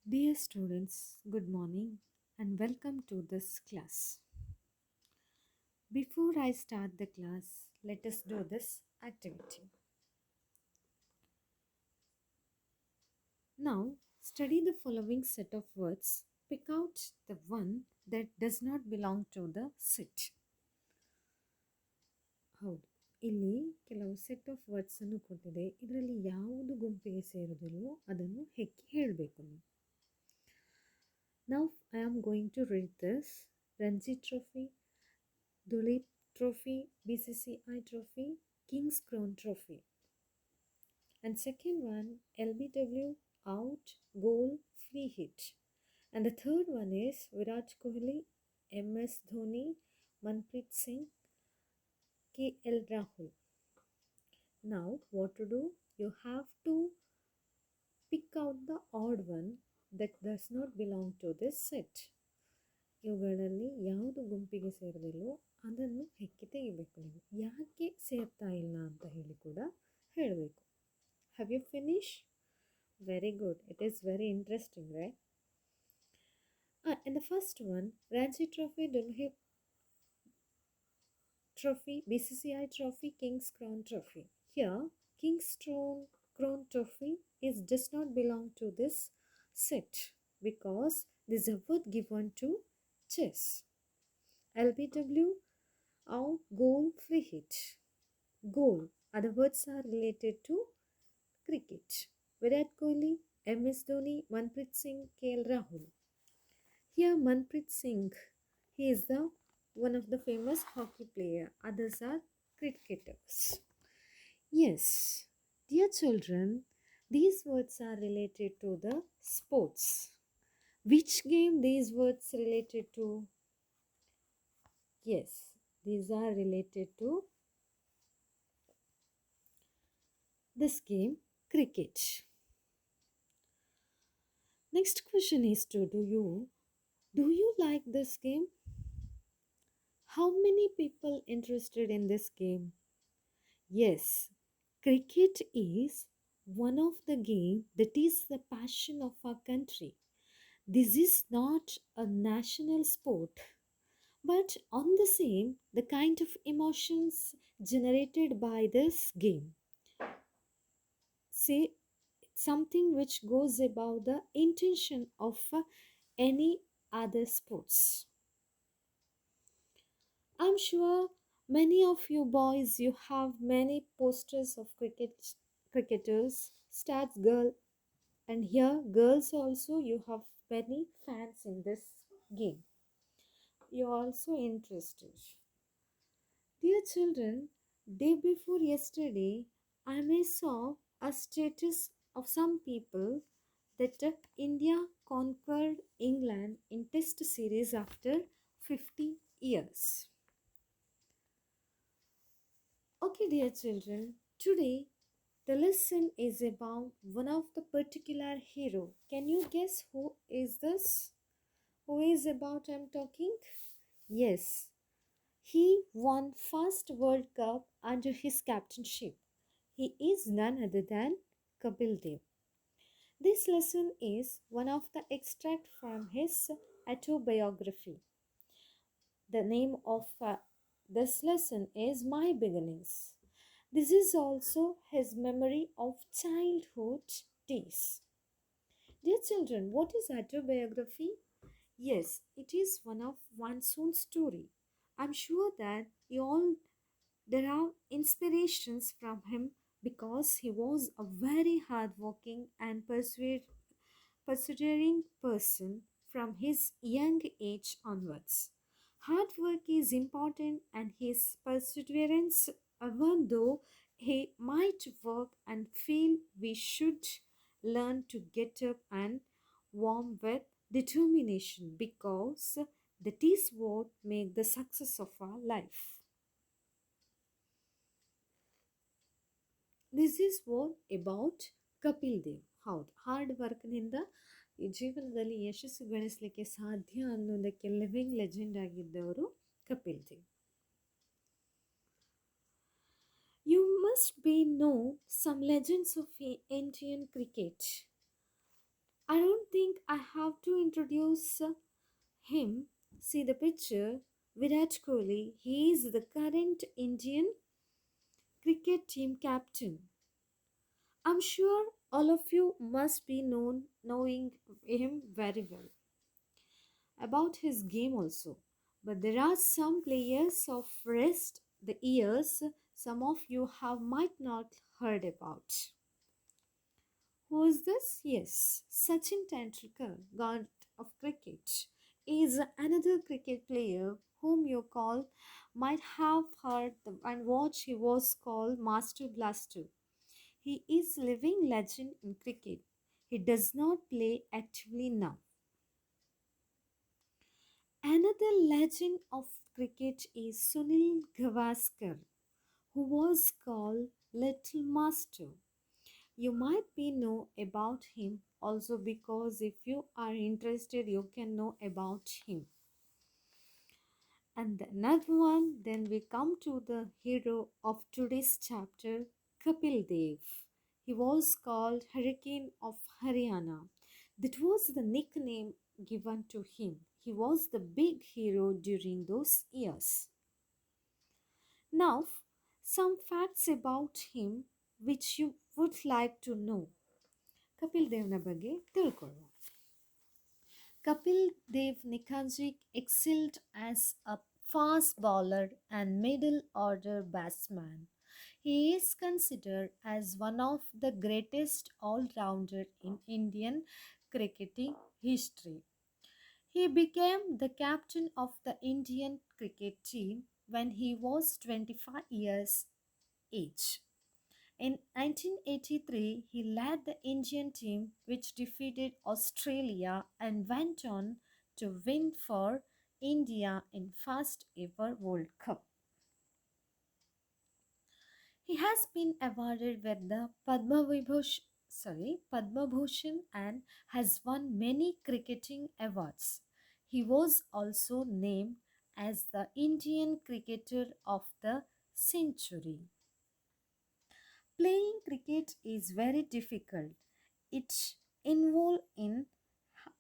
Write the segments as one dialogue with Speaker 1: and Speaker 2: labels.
Speaker 1: Dear students, good morning and welcome to this class. Before I start the class, let us do this activity. Now, study the following set of words. Pick out the one that does not belong to the set. ಹೌದು, ಇಲ್ಲಿ ಕೆಲವು set of words ಅನ್ನು ಕೊಟ್ಟಿದೆ. ಇದರಲ್ಲಿ ಯಾವುದು ಗುಂಪಿಗೆ ಸೇರುವುದಿಲ್ಲವೋ ಅದನ್ನು ಹೆಕ್ಕಿ ಹೇಳಬೇಕು ನೀವು. Now I am going to read this. Ranji Trophy, Duleep Trophy, BCCI Trophy, King's Crown Trophy. And second one, LBW, out, goal, free hit. And the third one is Virat Kohli, MS Dhoni, Manpreet Singh, KL Rahul. Now, what to do? You have to pick out the odd one that does not belong to this set. ಇವುಗಳಲ್ಲಿ ಯಾವುದು ಗುಂಪಿಗೆ ಸೇರದಿಲ್ಲೋ ಅದನ್ನು ಹೆಕ್ಕಿ ತೆಗಿಬೇಕು. ನೀವು ಯಾಕೆ ಸೇರ್ತಾ ಇಲ್ಲ ಅಂತ ಹೇಳಿ ಕೂಡ ಹೇಳಬೇಕು. Have you finished? Very good. It is very interesting, right? And the first one, Ranji Trophy, Dulhip Trophy, BCCI Trophy, King's Crown Trophy. Here, King's Crown Trophy does not belong to this set because this is a word given to chess. LBW, out, goal, free hit. Goal. Other words are related to cricket. Virat Kohli, MS Dhoni, Manpreet Singh, KL Rahul. Here Manpreet Singh, he is the one of the famous hockey player. Others are cricketers. Yes, dear children, these words are related to the sports. Which game these words related to? Yes, these are related to this game, cricket. Next question is to do you like this game? How many people interested in this game? Yes, cricket is one of the game that is the passion of our country. This is not a national sport, but on the same, the kind of emotions generated by this game. Say something which goes above the intention of any other sports. I'm sure many of you boys, you have many posters of cricketers, stats girl, and here girls also, you have many fans in this game. You're also interested. Dear children, day before yesterday, I may saw a status of some people that India conquered England in test series after 50 years. Okay, dear children, today the lesson is about one of the particular hero. Can you guess who is this? Who is about I'm talking? Yes, he won first World Cup under his captainship. He is none other than Kapil Dev. This lesson is one of the extract from his autobiography. The name of this lesson is My Beginnings. This is also his memory of childhood days. Dear children, what is autobiography? Yes, it is one of one's own story. I'm sure that there are inspirations from him because he was a very hardworking and persevering person from his young age onwards. Hard work is important and his perseverance, even though he might work and feel we should learn to get up and warm with determination because that is what make the success of our life. This is what about Kapil Dev. ಹೌದು, hard ವರ್ಕ್ನಿಂದ ಈ ಜೀವನದಲ್ಲಿ ಯಶಸ್ಸು ಗಳಿಸಲಿಕ್ಕೆ ಸಾಧ್ಯ ಅನ್ನೋದಕ್ಕೆ living legend ಆಗಿದ್ದವರು Kapil Dev. You must be know some legends of Indian cricket. I don't think I have to introduce him. See the picture. Virat Kohli. He is the current Indian cricket team captain. I'm sure all of you must be knowing him very well about his game also. But there are some players of rest the years some of you have might not heard about. Who is this? Yes, Sachin Tendulkar, god of cricket, is another cricket player whom you call might have heard and watched. He was called Master Blaster. He is living legend in cricket. He does not play actively now. Another legend of cricket is Sunil Gavaskar, who was called Little Master. You might be know about him also because if you are interested, you can know about him. And another one, then we come to the hero of today's chapter, Kapil Dev. He was called Hurricane of Haryana. That was the nickname given to him. He was the big hero during those years. Now, some facts about him which you would like to know. Kapil ದೇವ್ನ ಬಗ್ಗೆ ತಿಳ್ಕೊಳ್ಳುವ. Kapil Dev Nikanjik excelled as a fast bowler and middle order batsman. He is considered as one of the greatest all-rounder in Indian cricketing history. He became the captain of the Indian cricket team when he was 25 years age. In 1983, he led the Indian team, which defeated Australia and went on to win for India in first ever World Cup. He has been awarded with the Padma Bhushan and has won many cricketing awards. He was also named as the Indian Cricketer of the Century. Playing cricket is very difficult. It involves in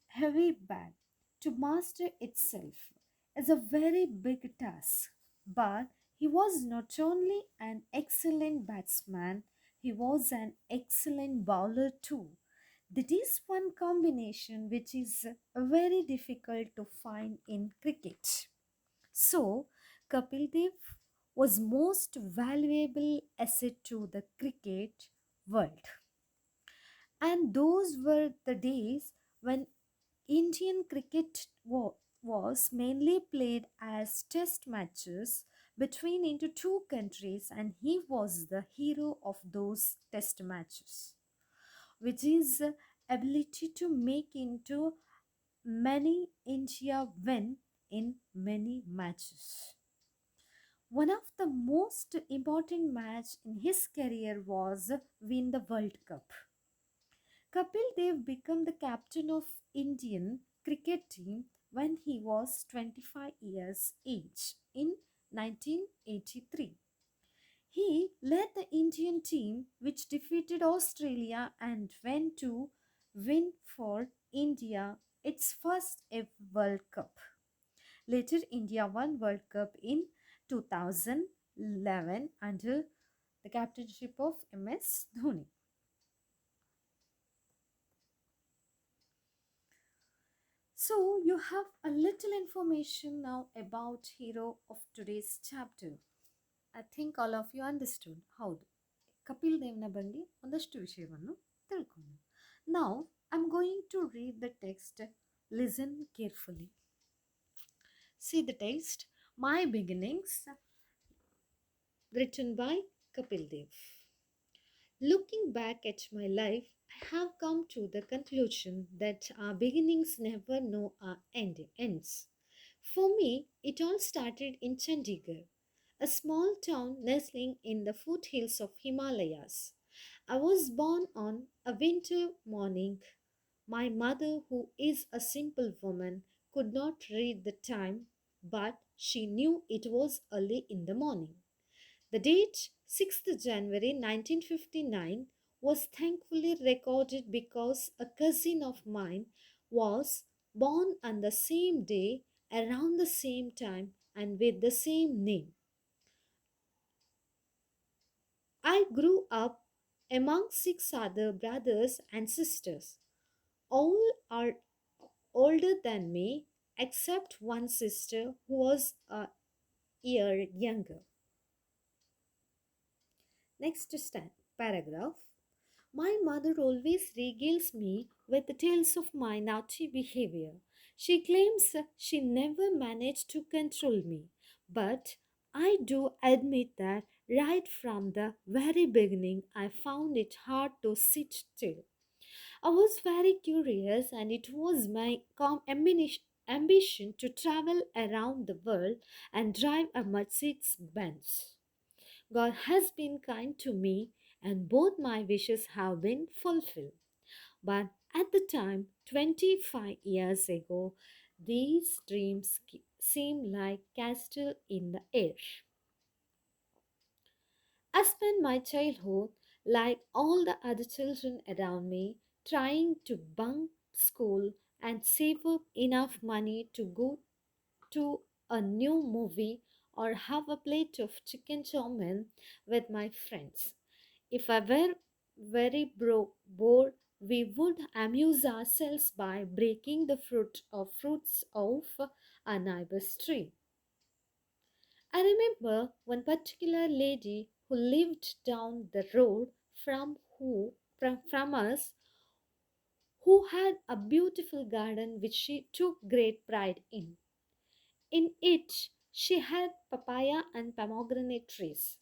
Speaker 1: heavy bat. To master itself is a very big task. But he was not only an excellent batsman, he was an excellent bowler too. That is one combination which is very difficult to find in cricket. So, Kapil Dev was most valuable asset to the cricket world. And those were the days when Indian cricket was mainly played as test matches between into two countries, and he was the hero of those test matches, which is ability to make into many India win in many matches. One of the most important match in his career was win the World Cup. Kapil Dev became the captain of Indian cricket team when he was 25 years age in 1983. He led the Indian team which defeated Australia and went to win for India its first ever World Cup. Later, India won World Cup in 2011 under the captainship of MS Dhoni. So you have a little information now about hero of today's chapter. I think all of you understood. ಹೌದು, ಕಪಿಲ್ ದೇವ್ನ ಬಗ್ಗೆ ಒಂದಷ್ಟು ವಿಷಯವನ್ನು ತಿಳ್ಕೊಂಡು. Now I'm going to read the text. Listen carefully. See the text. My beginnings, written by Kapil Dev. Looking back at my life, I have come to the conclusion that our beginnings never know our ends. For me, it all started in Chandigarh, a small town nestling in the foothills of Himalayas. I was born on a winter morning. My mother, who is a simple woman, could not read the time, but she knew it was early in the morning. The date, 6th January 1959, was thankfully recorded because a cousin of mine was born on the same day, around the same time, and with the same name. I grew up among six other brothers and sisters. All are older than me, except one sister who was a year younger. Next paragraph. My mother always regales me with the tales of my naughty behavior. She claims she never managed to control me, but I do admit that right from the very beginning I found it hard to sit still. I was very curious, and it was my ambition to travel around the world and drive a Mercedes Benz. God has been kind to me, and both my wishes have been fulfilled. But at the time, 25 years ago, these dreams seemed like castle in the air. I spent my childhood, like all the other children around me, trying to bunk school and save up enough money to go to a new movie or have a plate of chicken chow mein with my friends. If I were very bored, we would amuse ourselves by breaking the fruits off a neighbor's tree. I remember one particular lady who lived down the road from us, who had a beautiful garden which she took great pride in. In it, she had papaya and pomegranate trees.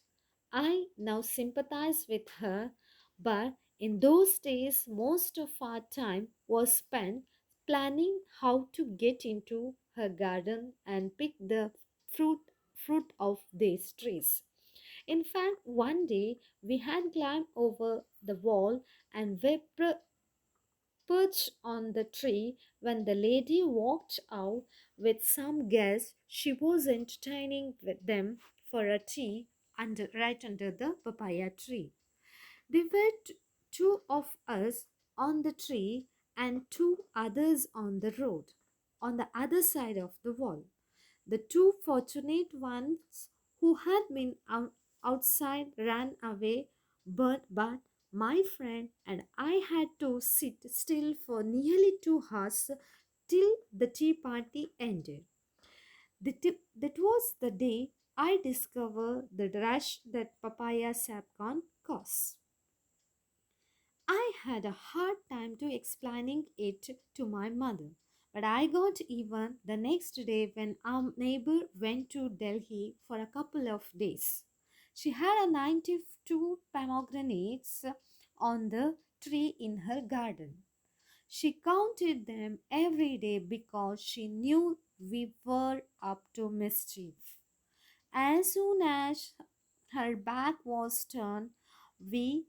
Speaker 1: I now sympathize with her, but in those days, most of our time was spent planning how to get into her garden and pick the fruit, fruit of these trees. In fact, one day we had climbed over the wall and were perched on the tree when the lady walked out with some guests she was entertaining with them for a tea right under the papaya tree. There were two of us on the tree and two others on the road, on the other side of the wall. The two fortunate ones who had been outside ran away, but my friend and I had to sit still for nearly 2 hours till the tea party ended. That was the day I discovered the rush that papaya sap can cause. I had a hard time to explaining it to my mother, but I got even the next day when our neighbor went to Delhi for a couple of days. She had a 92 pomegranates on the tree in her garden. She counted them every day because she knew we were up to mischief. As soon as her back was turned, we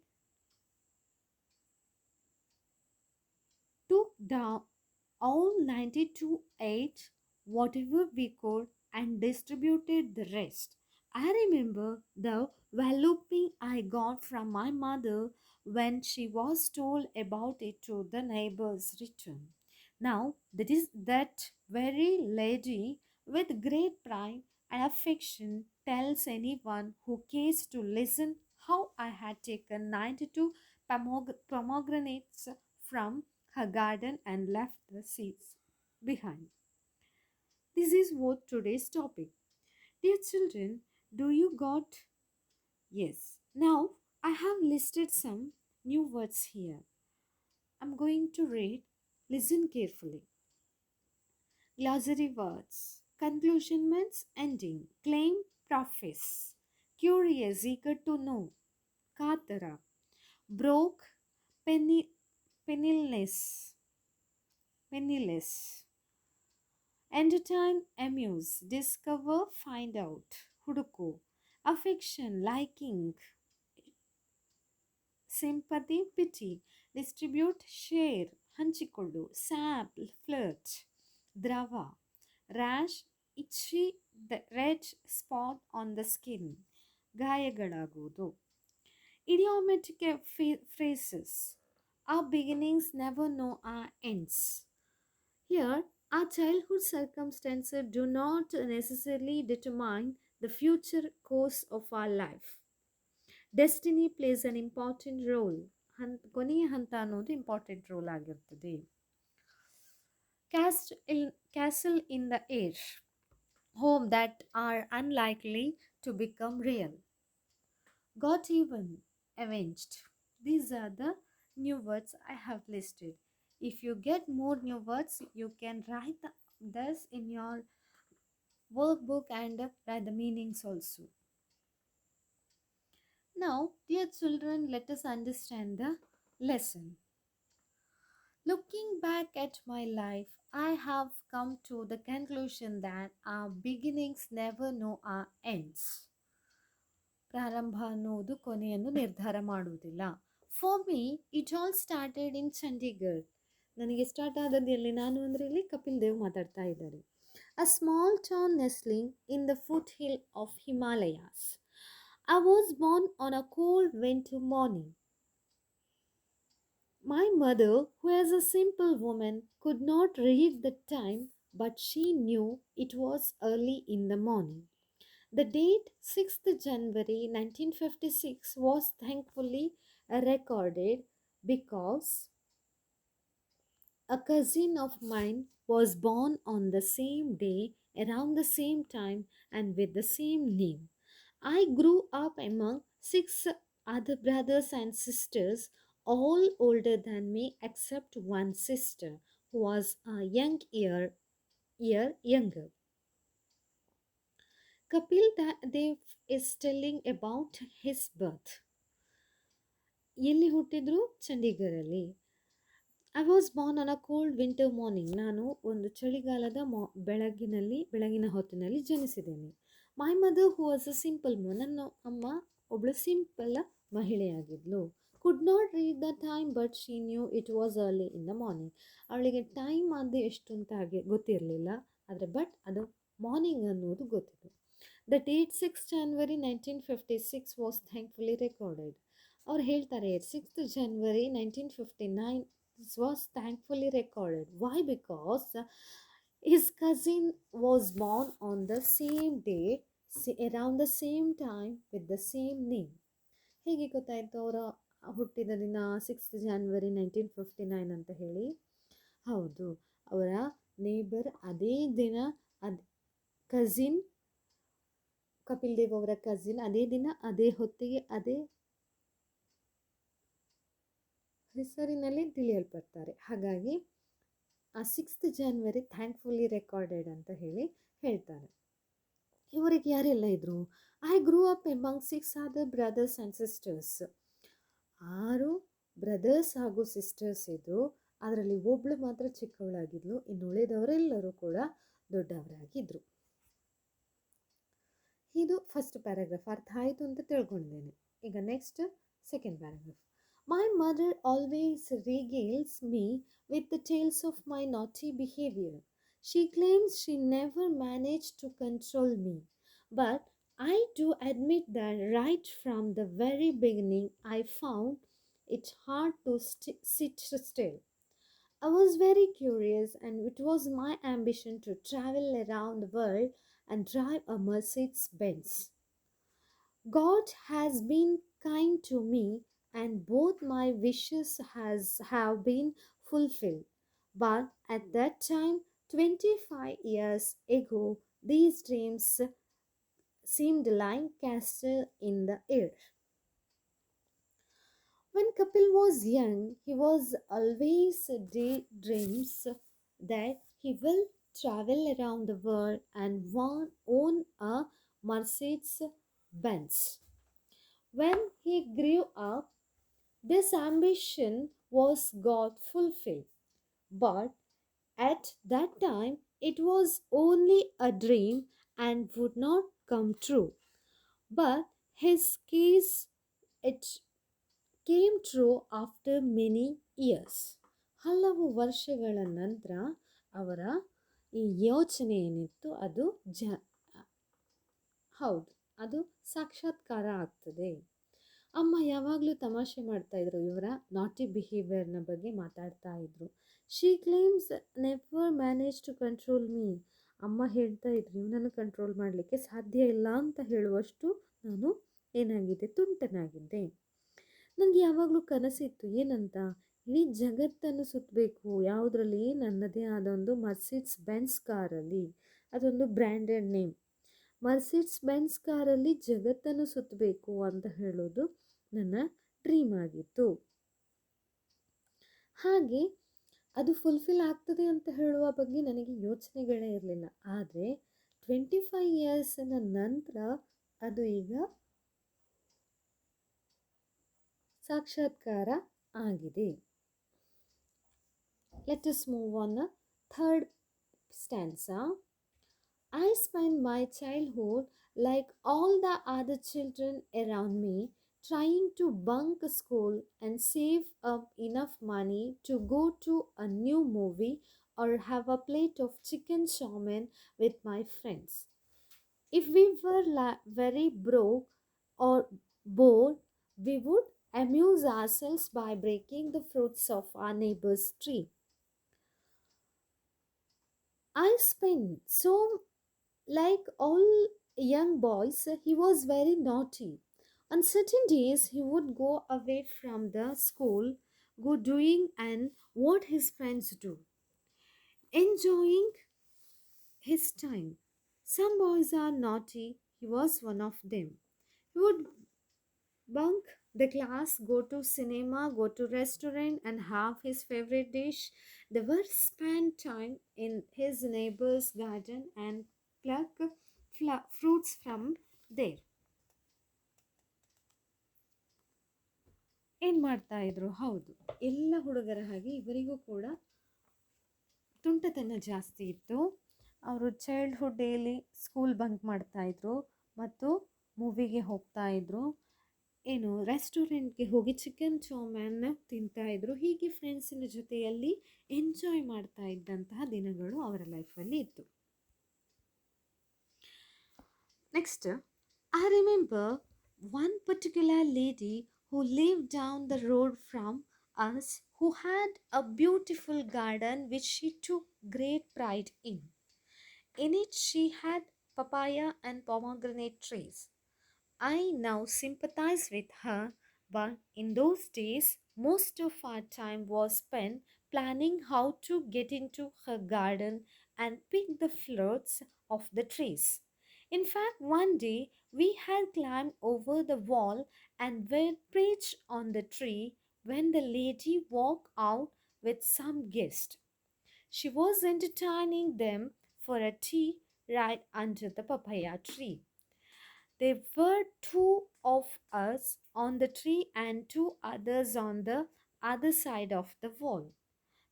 Speaker 1: took down all 92 ate whatever we could and distributed the rest. I remember the walloping I got from my mother when she was told about it to the neighbor's return. Now, that is that very lady with great pride and affection tells anyone who cares to listen how I had taken 92 pomegranates from her garden and left the seeds behind. This is what today's topic. Dear children, do you got? Yes. Now I have listed some new words here. I'm going to read. Listen carefully. Glossary words. Conclusion means ending. Claim, preface. Curious, eager to know. Katara. Broke, penny, penniless. Penniless. Entertain, amuse, discover, find out. Huduko. Affection, liking, sympathy, pity. Distribute, share, ಹಂಚಿಕೊಳ್ಳು, sap, flirt. Drava. Rash, itchy, the red spot on the skin. ಗಾಯಗಳಾಗುವುದು. Idiomatic phrases. Our beginnings never know our ends. Here, our childhood circumstances do not necessarily determine the future course of our life. Destiny plays an important role. ಕೊನೆಯ ಹಂತ ಅನ್ನೋದು important role ಆಗಿರ್ತದೆ. Castle in the air. Home that are unlikely to become real. Got even, avenged. These are the new words I have listed. If you get more new words, you can write this in your workbook and write the meanings also. Now, dear children, let us understand the lesson. Looking back at my life, I have come to the conclusion that our beginnings never know our ends. ಪ್ರಾರಂಭ ಅನ್ನೋದು ಕೊನೆಯನ್ನು ನಿರ್ಧಾರ ಮಾಡುವುದಿಲ್ಲ. For me it all started in Chandigarh. ನನಗೆ start ಆದದ್ದು ಎಲ್ಲಿ? ನಾನು ಅಂದರೆ ಇಲ್ಲಿ ಕಪಿಲ್ ದೇವ್ ಮಾತಾಡ್ತಾ ಇದ್ದಾರೆ. A small town nestling in the foothill of Himalayas. I was born on a cold winter morning. My mother, who is a simple woman, could not read the time, but she knew it was early in the morning. The date 6th January 1956 was thankfully recorded because a cousin of mine was born on the same day, around the same time, and with the same name. I grew up among 6 other brothers and sisters, all older than me except one sister who was a year younger. Kapil Dev is telling about his birth. ಎಲ್ಲಿ ಹುಟ್ಟಿದ್ರು? ಚಂಡೀಗಢಲ್ಲಿ. I was born on a cold winter morning. ನಾನು ಒಂದು ಚಳಿಗಾಲದ ಬೆಳಗಿನ ಹೊತ್ತಿನಲ್ಲಿ ಜನಿಸಿದ್ದೇನೆ. My mother who was a simple ನನ್ನ ಅಮ್ಮ ಒಬ್ಬಳು ಸಿಂಪಲ್ ಮಹಿಳೆಯಾಗಿದ್ಲು. Could not read the time but she knew it was early in the morning. ಅವಳಿಗೆ ಟೈಮ್ ಅದು ಎಷ್ಟು ಅಂತ ಹಾಗೆ ಗೊತ್ತಿರಲಿಲ್ಲ, ಆದರೆ ಬಟ್ ಅದು ಮಾರ್ನಿಂಗ್ ಅನ್ನೋದು ಗೊತ್ತಿತ್ತು. The date 6 January 1956 was thankfully recorded. ಅವ್ರು ಹೇಳ್ತಾರೆ 6th January 1959 was thankfully recorded. Why? Because his cousin was born on the same day, around the same time, with the same name. ಹೇಗೆ ಗೊತ್ತಾಯಿತು ಅವರ ಹುಟ್ಟಿದ ದಿನ 6th January 1959 ಅಂತ ಹೇಳಿ? ಹೌದು, ಅವರ ನೇಬರ್ ಅದೇ ದಿನ ಕಸಿನ್, ಕಪಿಲ್ ದೇವ್ ಅವರ ಕಸಿನ್ ಅದೇ ದಿನ ಅದೇ ಹೊತ್ತಿಗೆ ಅದೇ ಹೆಸರಿನಲ್ಲಿ ತಿಳಿಯಲ್ಪಡ್ತಾರೆ. ಹಾಗಾಗಿ ಆ 6th January ಥ್ಯಾಂಕ್ಫುಲಿ ರೆಕಾರ್ಡೆಡ್ ಅಂತ ಹೇಳಿ ಹೇಳ್ತಾರೆ. ಇವರಿಗೆ ಯಾರೆಲ್ಲ ಇದ್ರು? I ಗ್ರೂ up among 6 other brothers and sisters. 6 brothers ಹಾಗೂ ಸಿಸ್ಟರ್ಸ್ ಇದ್ರು. ಅದರಲ್ಲಿ ಒಬ್ಳು ಮಾತ್ರ ಚಿಕ್ಕವಳಾಗಿದ್ಲು, ಇನ್ನು ಉಳಿದವರೆಲ್ಲರೂ ಕೂಡ ದೊಡ್ಡವರಾಗಿದ್ದರು. ಇದು ಫಸ್ಟ್ ಪ್ಯಾರಾಗ್ರಾಫ್. ಅರ್ಥ ಆಯಿತು ಅಂತ ತಿಳ್ಕೊಂಡಿದ್ದೇನೆ. ಈಗ next second paragraph. My mother always regales me with the tales of my naughty behavior. She claims she never managed to control me. But I do admit that right from the very beginning, I found it hard to sit still. I was very curious, and it was my ambition to travel around the world and drive a Mercedes Benz. God has been kind to me, and both my wishes have been fulfilled. But at that time, 25 years ago, these dreams seemed like castles in the air. When Kapil was young, he was always daydreams that he will travel around the world and own a Mercedes Benz. When he grew up, this ambition was got fulfilled, but at that time it was only a dream and would not come true. But his case, it came true after many years. ಹಲವು ವರ್ಷಗಳ ನಂತರ ಅವರ ಈ ಯೋಚನೆ ಏನಿತ್ತು ಅದು ಹೌದು, ಅದು ಸಾಕ್ಷಾತ್ಕಾರ ಆಗ್ತದೆ. ಅಮ್ಮ ಯಾವಾಗಲೂ ತಮಾಷೆ ಮಾಡ್ತಾಯಿದ್ರು, ಇವರ ನಾಟಿ ಬಿಹೇವಿಯರ್ನ ಬಗ್ಗೆ ಮಾತಾಡ್ತಾ ಇದ್ರು. She claims never manage to control me. ಅಮ್ಮ ಹೇಳ್ತಾ ಇದ್ರು, ಇವನನ್ನು ಕಂಟ್ರೋಲ್ ಮಾಡಲಿಕ್ಕೆ ಸಾಧ್ಯ ಇಲ್ಲ ಅಂತ ಹೇಳುವಷ್ಟು ನಾನು ಏನಾಗಿದ್ದೆ, ತುಂಟನಾಗಿದ್ದೆ. ನನಗೆ ಯಾವಾಗಲೂ ಕನಸಿತ್ತು, ಏನಂತ, ಇಡೀ ಜಗತ್ತನ್ನು ಸುತ್ತಬೇಕು. ಯಾವುದರಲ್ಲಿ? ನನ್ನದೇ ಆದ ಒಂದು ಮರ್ಸಿಡ್ಸ್ ಬೆನ್ಸ್ ಕಾರಲ್ಲಿ. ಅದೊಂದು ಬ್ರ್ಯಾಂಡೆಡ್ ನೇಮ್. ಮರ್ಸಿಡ್ಸ್ ಬೆನ್ಸ್ ಕಾರಲ್ಲಿ ಜಗತ್ತನ್ನು ಸುತ್ತಬೇಕು ಅಂತ ಹೇಳೋದು ನನ್ನ ಡ್ರೀಮ್ ಆಗಿತ್ತು. ಹಾಗೆ ಅದು ಫುಲ್ಫಿಲ್ ಆಗ್ತದೆ ಅಂತ ಹೇಳುವ ಬಗ್ಗೆ ನನಗೆ ಯೋಚನೆಗಳೇ ಇರಲಿಲ್ಲ. ಆದರೆ 25 ಇಯರ್ಸ್ನ ನಂತರ ಅದು ಈಗ ಸಾಕ್ಷಾತ್ಕಾರ ಆಗಿದೆ. Let us move on the third stanza. I spent my childhood like all the other children around me, trying to bunk school and save up enough money to go to a new movie or have a plate of chicken chow mein with my friends. If we were very broke or bored, we would amuse ourselves by breaking the fruits of our neighbor's tree. I spent so like all young boys, he was very naughty. On certain days, he would go away from the school, go doing and what his friends do, enjoying his time. Some boys are naughty, he was one of them. He would bunk the class, go to cinema, go to restaurant and have his favorite dish. They were spend time in his neighbor's garden and pluck fruits from there. ಏನು ಮಾಡ್ತಾ ಇದ್ರು? ಹೌದು, ಎಲ್ಲ ಹುಡುಗರ ಹಾಗೆ ಇವರಿಗೂ ಕೂಡ ತುಂಟತನ ಜಾಸ್ತಿ ಇತ್ತು. ಅವರು ಚೈಲ್ಡ್ಹುಡ್ ಡೇಲಿ ಸ್ಕೂಲ್ ಬಂಕ್ ಮಾಡ್ತಾಯಿದ್ರು ಮತ್ತು ಮೂವಿಗೆ ಹೋಗ್ತಾಯಿದ್ರು, ಏನು ರೆಸ್ಟೋರೆಂಟ್ಗೆ ಹೋಗಿ ಚಿಕನ್ ಚೌಮನ್ನ ತಿಂತಾಯಿದ್ರು. ಹೀಗೆ ಫ್ರೆಂಡ್ಸಿನ ಜೊತೆಯಲ್ಲಿ ಎಂಜಾಯ್ ಮಾಡ್ತಾ ಇದ್ದಂತಹ ದಿನಗಳು ಅವರ ಲೈಫಲ್ಲಿ ಇತ್ತು. Next, I remember one particular lady who lived down the road from us, who had a beautiful garden which she took great pride in. In it she had papaya and pomegranate trees. I now sympathize with her, but in those days most of our time was spent planning how to get into her garden and pick the fruits of the trees. In fact, one day we had climbed over the wall and were perched on the tree when the lady walked out with some guests. She was entertaining them for a tea right under the papaya tree. There were two of us on the tree and two others on the other side of the wall.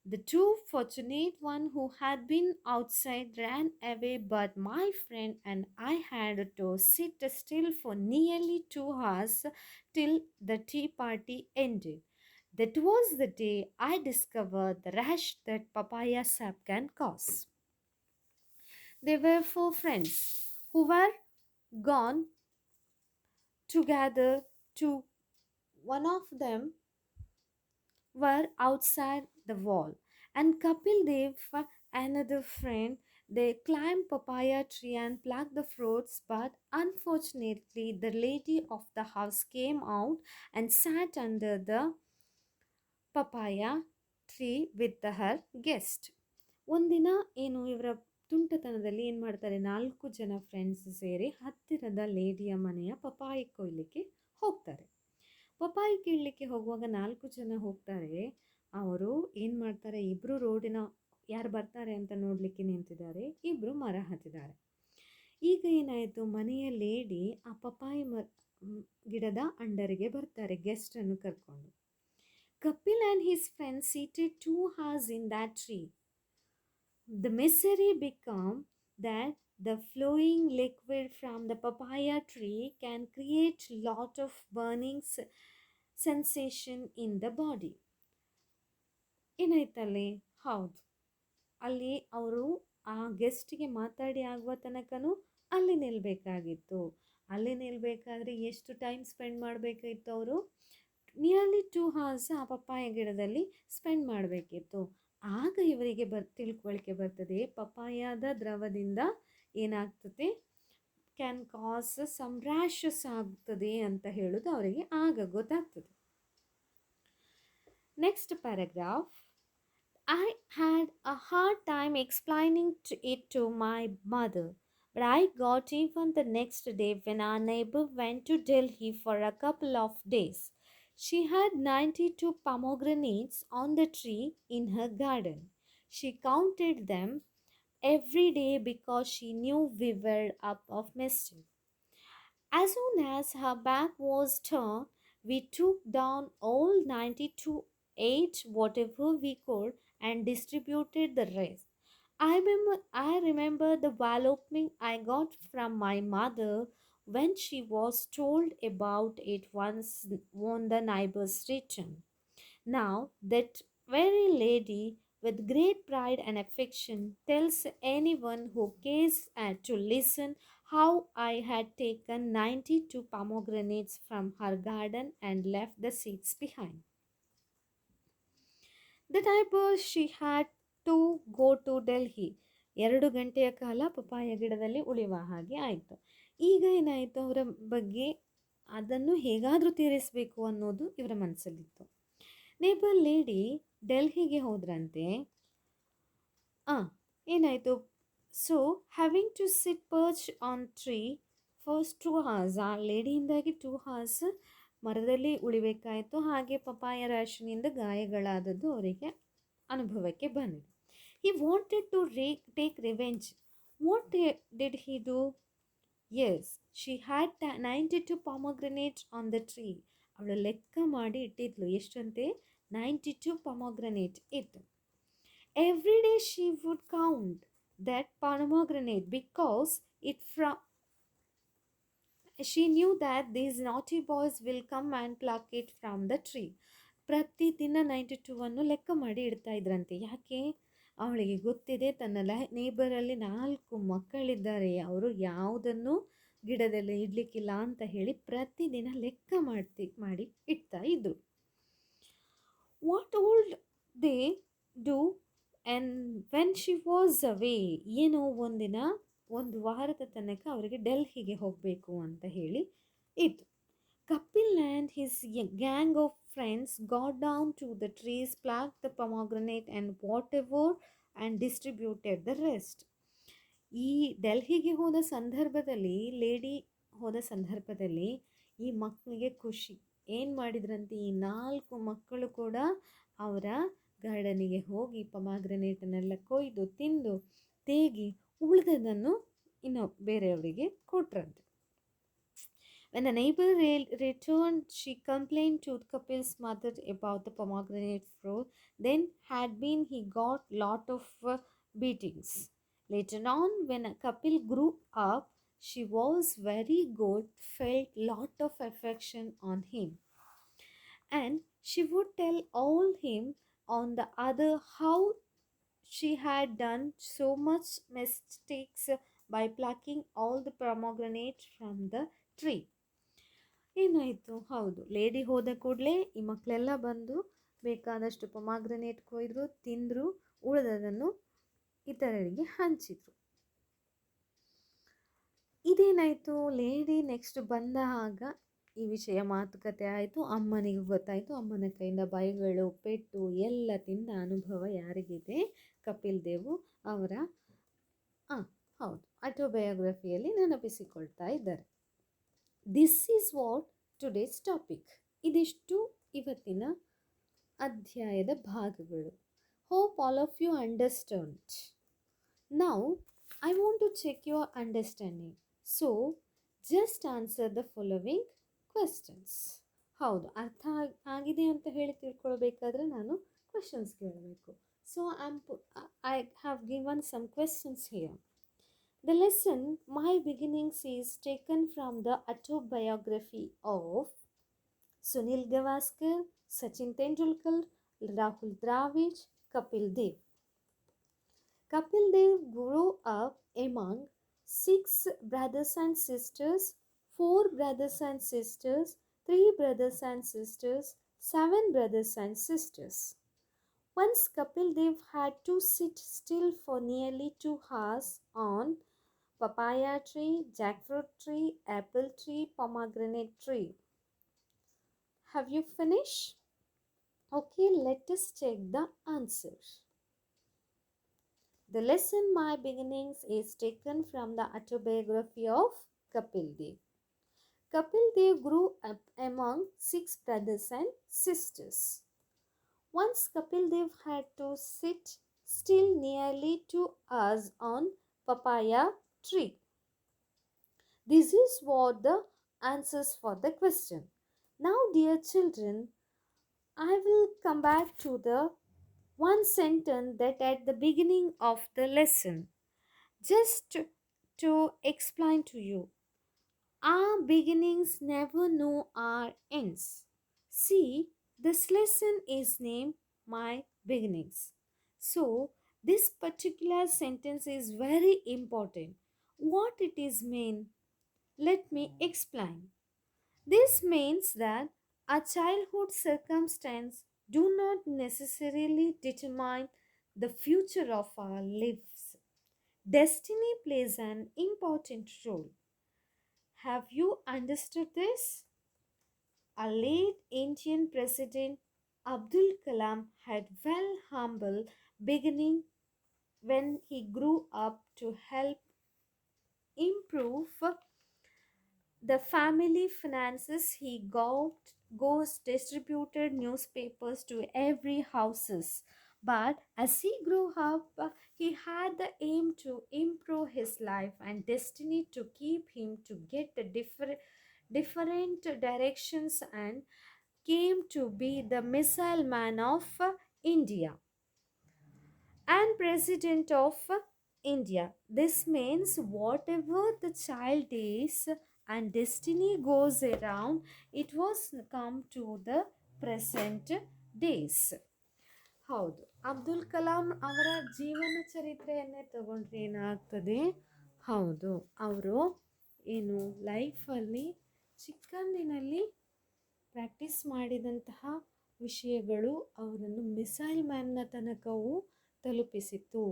Speaker 1: The two fortunate one who had been outside ran away, but my friend and I had to sit still for nearly 2 hours till the tea party ended. That was the day I discovered the rash that papaya sap can cause. There were 4 friends who were gone together to one of them were outside the wall, and Kapil Dev, another friend, they climbed papaya tree and plucked the fruits, but unfortunately the lady of the house came out and sat under the papaya tree with her guest. ಒಂದಿನ ಏನು ಇವರ ತುಂಟತನದಲ್ಲಿ ಏನು ಮಾಡ್ತಾರೆ, 4 ಜನ friends ಸೇರಿ ಹತ್ತಿರದ ಲೇಡಿಯ ಮನೆಯ ಪಪಾಯಿ ಕೊಯ್ಲಿಕ್ಕೆ ಹೋಗ್ತಾರೆ. ಪಪಾಯಿ ಕೀಳಲಿಕ್ಕೆ ಹೋಗುವಾಗ 4 ಜನ ಹೋಗ್ತಾರೆ. ಅವರು ಏನು ಮಾಡ್ತಾರೆ, ಇಬ್ಬರು ರೋಡಿನ ಯಾರು ಬರ್ತಾರೆ ಅಂತ ನೋಡಲಿಕ್ಕೆ ನಿಂತಿದ್ದಾರೆ, ಇಬ್ಬರು ಮರ ಹತ್ತಿದ್ದಾರೆ. ಈಗ ಏನಾಯಿತು, ಮನೆಯ ಲೇಡಿ ಆ ಪಪಾಯಿ ಗಿಡದ ಅಂಡರಿಗೆ ಬರ್ತಾರೆ ಗೆಸ್ಟನ್ನು ಕರ್ಕೊಂಡು. Kapil and his friends seated 2 hours in that tree. The misery became that the flowing liquid from the papaya tree can create lot of burning sensation in the body. ಏನಾಯ್ತಲ್ಲಿ? ಹೌದು, ಅಲ್ಲಿ ಅವರು ಆ ಗೆಸ್ಟಿಗೆ ಮಾತಾಡಿ ಆಗುವ ತನಕನೂ ಅಲ್ಲಿ ನಿಲ್ಲಬೇಕಾಗಿತ್ತು. ಅಲ್ಲಿ ನಿಲ್ಬೇಕಾದ್ರೆ ಎಷ್ಟು ಟೈಮ್ ಸ್ಪೆಂಡ್ ಮಾಡಬೇಕಾಗಿತ್ತು ಅವರು? ನಿಯರ್ಲಿ 2 hours ಆ ಪಪ್ಪಾಯ ಗಿಡದಲ್ಲಿ ಸ್ಪೆಂಡ್ ಮಾಡಬೇಕಿತ್ತು. ಆಗ ಇವರಿಗೆ ತಿಳ್ಕೊಳಿಕೆ ಬರ್ತದೆ, ಪಪ್ಪಾಯದ ದ್ರವದಿಂದ ಏನಾಗ್ತದೆ, ಕ್ಯಾನ್ ಕಾಸ್ ಸಮ್ ರ್ಯಾಷಸ್ ಆಗ್ತದೆ ಅಂತ ಹೇಳೋದು ಅವರಿಗೆ ಆಗ ಗೊತ್ತಾಗ್ತದೆ. Next paragraph. I had a hard time explaining it to my mother, but I got even the next day when our neighbor went to Delhi for a couple of days. She had 92 pomegranates on the tree in her garden. She counted them every day because she knew we were up of mischief. As soon as her back was turned, we took down all 92, ate whatever we could, and distributed the rest. I remember the walloping I got from my mother when she was told about it once on the neighbor's return. Now, that very lady, with great pride and affection, tells anyone who cares to listen how I had taken 92 pomegranates from her garden and left the seeds behind. The neighbor she had to go to Delhi. 2 ಗಂಟೆಯ ಕಾಲ papaya ಗಿಡದಲ್ಲಿ ಉಳಿಯುವ ಹಾಗೆ ಆಯಿತು. ಈಗ ಏನಾಯಿತು, ಅವರ ಬಗ್ಗೆ ಅದನ್ನು ಹೇಗಾದರೂ ತೀರಿಸಬೇಕು ಅನ್ನೋದು ಇವರ ಮನಸ್ಸಲ್ಲಿತ್ತು. ನೇಬರ್ ಲೇಡಿ ಡೆಲ್ಹಿಗೆ ಹೋದ್ರಂತೆ. ಏನಾಯಿತು, so having to sit perch on tree first 2 hours. ಆ ಲೇಡಿಯಿಂದಾಗಿ 2 hours ಮರದಲ್ಲಿ ಉಳಿಬೇಕಾಯಿತು. ಹಾಗೆ ಪಪಾಯ ರ್ಯಾಷನಿಂದ ಗಾಯಗಳಾದದ್ದು ಅವರಿಗೆ ಅನುಭವಕ್ಕೆ ಬಂದಿದೆ. He wanted to take revenge. What did he do? Yes, she had 92 pomegranates on the tree. ಅವಳು ಲೆಕ್ಕ ಮಾಡಿ ಇಟ್ಟಿದ್ಲು. ಎಷ್ಟಂತೆ? 92 ಪಾಮೊಗ್ರನೇಟ್ ಇತ್ತು. Every day she would count that pomegranate because she knew that these naughty boys will come and pluck it from the tree. ಪ್ರತಿದಿನ 92 ಲೆಕ್ಕ ಮಾಡಿ ಇಡ್ತಾ ಇದ್ರಂತೆ. ಯಾಕೆ? ಅವಳಿಗೆ ಗೊತ್ತಿದೆ ತನ್ನ ನೇಬರಲ್ಲಿ 4 ಮಕ್ಕಳಿದ್ದಾರೆ, ಅವರು ಯಾವುದನ್ನು ಗಿಡದಲ್ಲಿ ಇಡ್ಲಿಕ್ಕಿಲ್ಲ ಅಂತ ಹೇಳಿ ಪ್ರತಿದಿನ ಲೆಕ್ಕ ಮಾಡಿ ಇಡ್ತಾ ಇದ್ರು. What old they do and when she was away. ಏನೋ ಒಂದಿನ 1 ವಾರದ ತನಕ ಅವರಿಗೆ ಡೆಲ್ಹಿಗೆ ಹೋಗಬೇಕು ಅಂತ ಹೇಳಿ ಇತ್ತು. Kapil and his gang of friends got down to the trees, pluck the pomegranate and whatever and distributed the rest. ಈ ಡೆಲ್ಹಿಗೆ ಹೋದ ಸಂದರ್ಭದಲ್ಲಿ, ಲೇಡಿ ಹೋದ ಸಂದರ್ಭದಲ್ಲಿ ಈ ಮಕ್ಕಳಿಗೆ ಖುಷಿ. ಏನು ಮಾಡಿದ್ರಂತೆ, ಈ 4 ಮಕ್ಕಳು ಕೂಡ ಅವರ ಗಾರ್ಡನಿಗೆ ಹೋಗಿ ಪೊಮೊಗ್ರನೇಟನ್ನೆಲ್ಲ ಕೊಯ್ದು ತಿಂದು ತೇಗಿ ಉಳಿದದನ್ನು ಇನ್ನು ಬೇರೆಯವರಿಗೆ ಕೊಟ್ರಂತೆ. When the neighbor returned, she complained to Kapil's mother about the pomegranate fruit. Then he got lot of beatings. Later on, when Kapil grew up, she was very good, felt lot of affection on him, and she would tell all him on the other how she had done so much mistakes by plucking all the pomegranates from the tree. ಏನಾಯಿತು? ಹೌದು, lady ಹೋದ ಕೂಡಲೇ ಈ ಮಕ್ಕಳೆಲ್ಲ ಬಂದು ಬೇಕಾದಷ್ಟು ಪೊಮೊಗ್ರನೇಟ್ ಕೊಯ್ದರು, ತಿಂದರು, ಉಳಿದದನ್ನು ಇತರರಿಗೆ ಹಂಚಿದ್ರು. ಇದೇನಾಯಿತು, ಲೇಡಿ ನೆಕ್ಸ್ಟ್ ಬಂದಾಗ ಈ ವಿಷಯ ಮಾತುಕತೆ ಆಯಿತು. ಅಮ್ಮನಿಗೆ ಗೊತ್ತಾಯಿತು. ಅಮ್ಮನ ಕೈಯಿಂದ ಬೈಗಳು, ಪೆಟ್ಟು ಎಲ್ಲ ತಿಂದ ಅನುಭವ ಯಾರಿಗಿದೆ? ಕಪಿಲ್ ದೇವ್ ಅವರ ಹೌದು ಆಟೋಬಯೋಗ್ರಫಿಯಲ್ಲಿ ನೆನಪಿಸಿಕೊಳ್ತಾ ಇದ್ದಾರೆ. This is what today's topic. ಇದಿಷ್ಟು ಇವತ್ತಿನ ಅಧ್ಯಾಯದ ಭಾಗಗಳು. Hope all of you understand. Now I want to check your understanding. So just answer the following questions. ಹೌದು, ಅರ್ಥ ಆಗಿದೆ ಅಂತ ಹೇಳಿ ತಿಳ್ಕೊಳ್ಬೇಕಾದ್ರೆ ನಾನು ಕ್ವೆಶನ್ಸ್ ಕೇಳಬೇಕು. So I have given some questions here. The lesson My Beginnings is taken from the autobiography of Sunil Gavaskar, Sachin Tendulkar, Rahul Dravid, Kapil Dev. Kapil Dev grew up among 6 brothers and sisters 4 brothers and sisters, 3 brothers and sisters, 7 brothers and sisters. Once Kapil Dev had to sit still for nearly 2 hours on papaya tree, jackfruit tree, apple tree, pomegranate tree. Have you finished? Okay, let us check the answer. The lesson My Beginnings is taken from the autobiography of Kapil Dev. Kapil Dev grew up among 6 brothers and sisters. Once Kapil Dev had to sit still nearly 2 hours on papaya tree. This is what the answers for the question. Now, dear children, I will come back to the one sentence that at the beginning of the lesson, just to explain to you. Our beginnings never know our ends. See, this lesson is named My Beginnings. So, this particular sentence is very important. What it is mean? Let me explain. This means that our childhood circumstance do not necessarily determine the future of our lives. Destiny plays an important role. Have you understood this? A late Indian president Abdul Kalam had well humble beginning when he grew up to help improve the family finances. He goes distributed newspapers to every houses. But as he grew up, he had the aim to improve his life and destiny to keep him to get the different directions and came to be the missile man of India and president of India. This means whatever the child is and destiny goes around, it was come to the present days. ಹೌದು, ಅಬ್ದುಲ್ ಕಲಾಂ ಅವರ ಜೀವನ ಚರಿತ್ರೆಯನ್ನೇ ತಗೊಂಡ್ರೆ ಏನಾಗ್ತದೆ? ಹೌದು, ಅವರು ಏನು ಲೈಫಲ್ಲಿ ಚಿಕ್ಕಂದಿನಲ್ಲಿ ಪ್ರಾಕ್ಟೀಸ್ ಮಾಡಿದಂತಹ ವಿಷಯಗಳು ಅವರನ್ನು ಮಿಸೈಲ್ ಮ್ಯಾನ್ನ ತನಕವೂ ತಲುಪಿಸಿತು.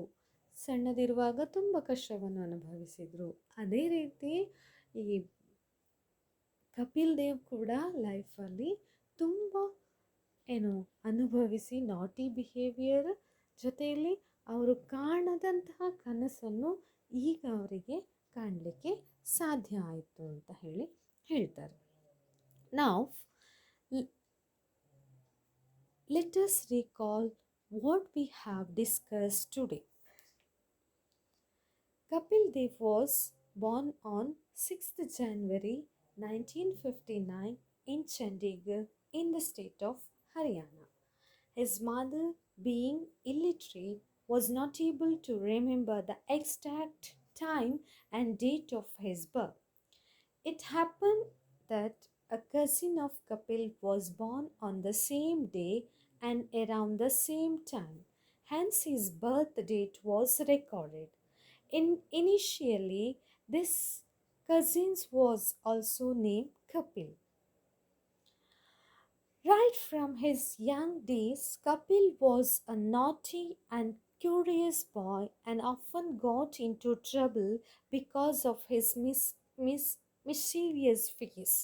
Speaker 1: ಸಣ್ಣದಿರುವಾಗ ತುಂಬ ಕಷ್ಟವನ್ನು ಅನುಭವಿಸಿದರು. ಅದೇ ರೀತಿ ಈ ಕಪಿಲ್ ದೇವ್ ಕೂಡ ಲೈಫಲ್ಲಿ ತುಂಬ ಅನುಭವಿಸಿ ನಾಟಿ ಬಿಹೇವಿಯರ್ ಜೊತೆಯಲ್ಲಿ ಅವರು ಕಾಣದಂತಹ ಕನಸನ್ನು ಈಗ ಅವರಿಗೆ ಕಾಣಲಿಕ್ಕೆ ಸಾಧ್ಯ ಆಯಿತು ಅಂತ ಹೇಳ್ತಾರೆ. ನಾವು let us recall what we have discussed today. Kapil Dev was born on 6th January 1959 in Chandigarh in the state of Haryana. His mother, being illiterate, was not able to remember the exact time and date of his birth. It happened that a cousin of Kapil was born on the same day and around the same time. Hence, his birth date was recorded. Initially, this cousin was also named Kapil. Right from his young days, Kapil was a naughty and curious boy and often got into trouble because of his mischievous ways.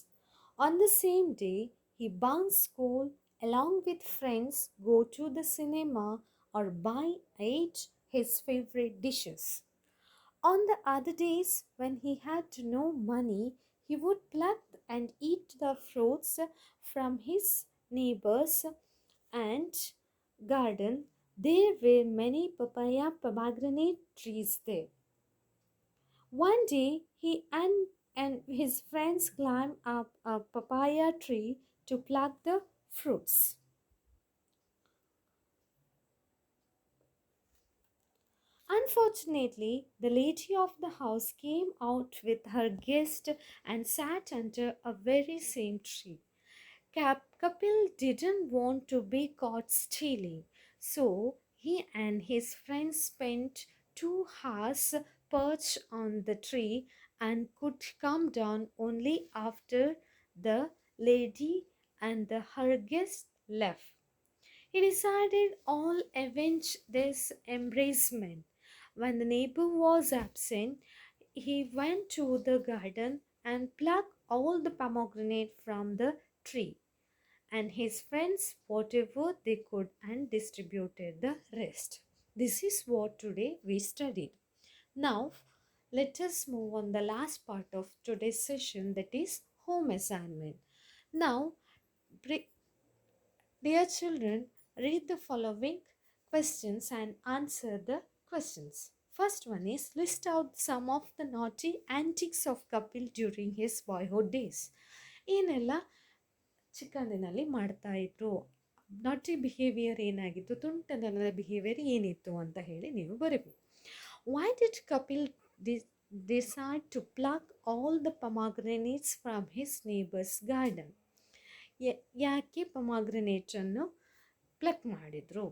Speaker 1: On the same day, he bunked school along with friends, go to the cinema or eat his favorite dishes. On the other days, when he had no money, he would pluck and eat the fruits from his neighbors and garden. There were many pomegranate trees there. One day, he and his friends climbed up a papaya tree to pluck the fruits. Unfortunately, the lady of the house came out with her guest and sat under a very same tree. Kapil didn't want to be caught stealing, so he and his friends spent 2 hours perched on the tree and could come down only after the lady and her guest left. He decided all avenge this embracement. When the neighbor was absent, he went to the garden and plucked all the pomegranate from the tree, and his friends whatever they could and distributed the rest. This is what today we studied. Now, let us move on the last part of today's session, that is home assignment. Now, dear children, read the following questions and answer the questions. First one is list out some of the naughty antics of Kapil during his boyhood days. ಏನೆಲ್ಲ ಚಿಕ್ಕಂದಿನಲ್ಲಿ ಮಾಡ್ತಾ ಇದ್ರು, ನಾಟಿ behaviour ಏನಾಗಿತ್ತು, ತುಂಟತನದ behaviour ಏನಿತ್ತು ಅಂತ ಹೇಳಿ ನೀವು ಬರೀಬೇಕು. Why did Kapil decide to pluck all the pomegranates from his neighbor's garden? ಯಾಕೆ ಪೊಮಾಗ್ರನೇಟನ್ನು ಪ್ಲಕ್ ಮಾಡಿದ್ರು?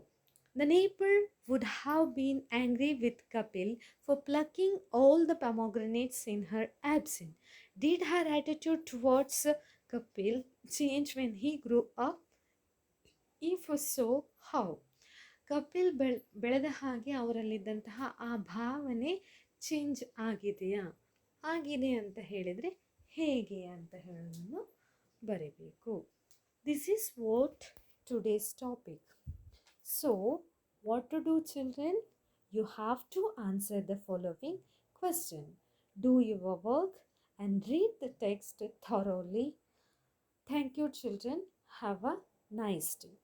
Speaker 1: The neighbor would have been angry with Kapil for plucking all the pomegranates in her absence. Did her attitude towards Kapil change when he grew up? If so, how? Kapil ಬೆಳೆದ ಹಾಗೆ ಅವರಲ್ಲಿದ್ದಂತಹ ಆ ಭಾವನೆ change ಆಗಿದೆಯಾ? ಆಗಿದೆ ಅಂತ ಹೇಳಿದರೆ ಹೇಗೆ ಅಂತ ಹೇಳೋದನ್ನು ಬರೀಬೇಕು. This is what today's topic. So, what to do, children? You have to answer the following question. Do your work and read the text thoroughly. Thank you, children. Have a nice day.